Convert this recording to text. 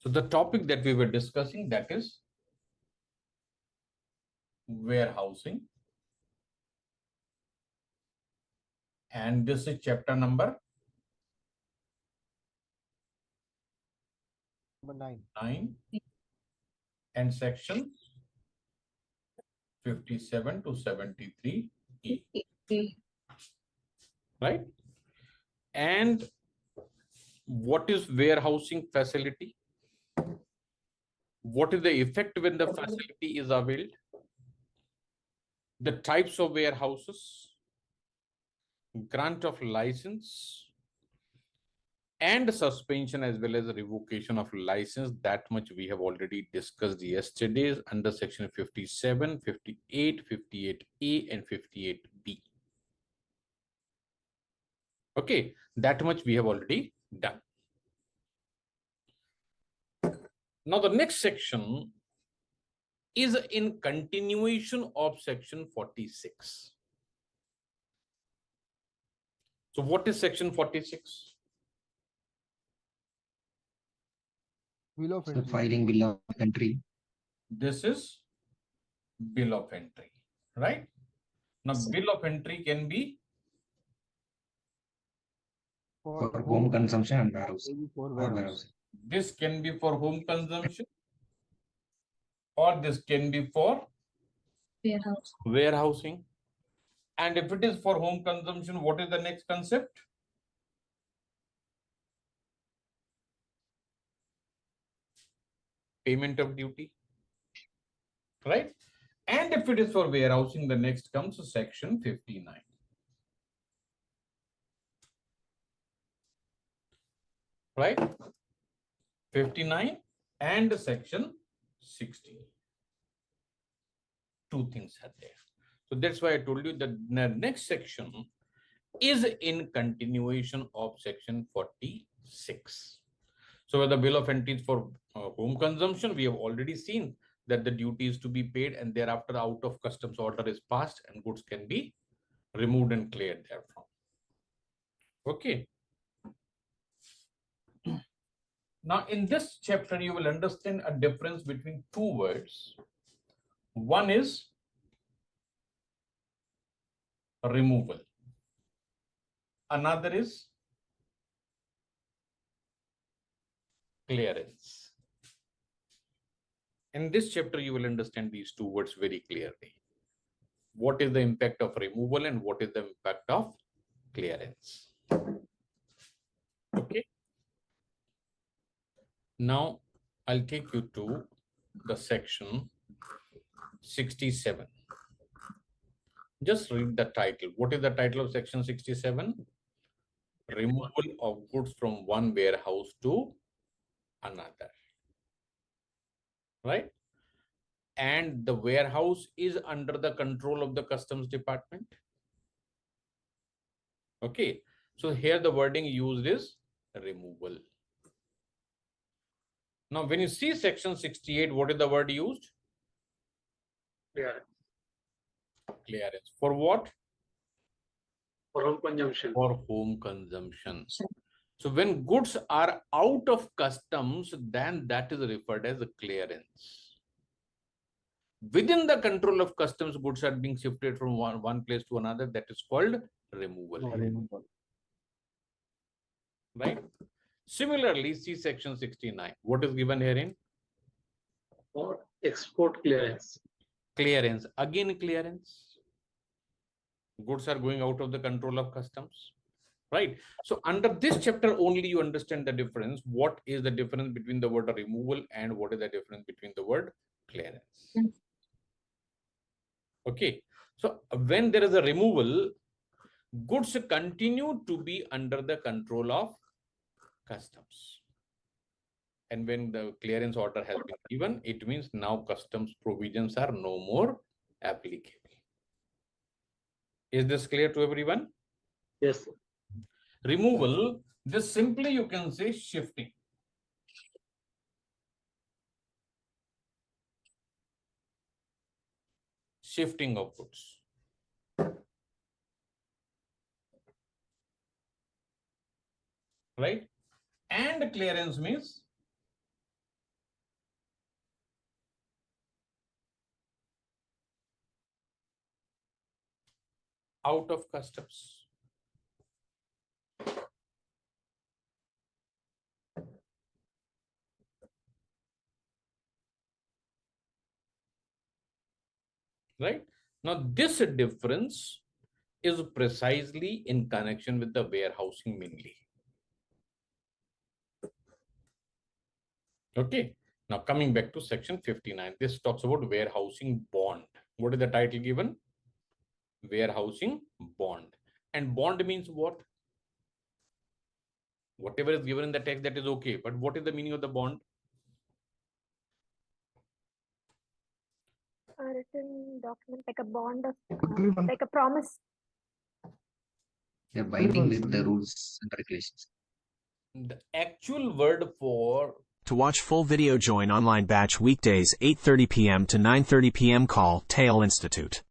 So the topic that we were discussing, that is warehousing, and this is chapter number 9 and section 57 to 73 E, right? And what is warehousing facility? What is the effect when the facility is availed? The types of warehouses, grant of license, and suspension as well as revocation of license. That much we have already discussed yesterday under section 57, 58, 58A and 58B. Okay, that much we have already done. Now the next section is in continuation of section 46. So what is section 46? So filing bill of entry. This is bill of entry, right? Now bill of entry can be For home consumption and warehousing. Or warehousing. This can be for home consumption, or this can be for warehousing. And if it is for home consumption, what is the next concept? Payment of duty, right? And if it is for warehousing, the next comes section 59. Right? 59 and section 60. Two things are there. So that's why I told you that the next section is in continuation of section 46. So where the bill of entry is for home consumption, we have already seen that the duty is to be paid, and thereafter out of customs order is passed and goods can be removed and cleared therefrom. Okay. Now in this chapter, you will understand a difference between two words. One is removal. Another is clearance. In this chapter, you will understand these two words very clearly. What is the impact of removal and what is the impact of clearance? Okay. Now, I'll take you to the section 67. Just read the title. What is the title of section 67? Removal of goods from one warehouse to another. Right? And the warehouse is under the control of the customs department. Okay. So here the wording used is removal. Now, when you see section 68, what is the word used? Clearance. Clearance. For what? For home consumption. For home consumption. So when goods are out of customs, then that is referred as a clearance. Within the control of customs, goods are being shifted from one place to another. That is called removal. Right? Similarly, see section 69. What is given herein? For export clearance. Clearance. Again, clearance. Goods are going out of the control of customs. Right? So under this chapter only you understand the difference. What is the difference between the word removal and what is the difference between the word clearance? Okay. So when there is a removal, goods continue to be under the control of customs. And when the clearance order has been given, it means now customs provisions are no more applicable. Is this clear to everyone? Yes, sir. Removal, this simply you can say shifting. Shifting of goods. Right? And clearance means out of customs. Right? Now, this difference is precisely in connection with the warehousing mainly. Okay. Now, coming back to section 59, this talks about warehousing bond. What is the title given? Warehousing bond. And bond means what? Whatever is given in the text, that is okay. But what is the meaning of the bond? A written document, like a bond of, like a promise. They're binding with the rules and regulations. The actual word for To watch full video, join online batch weekdays 8:30 p.m. to 9:30 p.m. Call Tail Institute.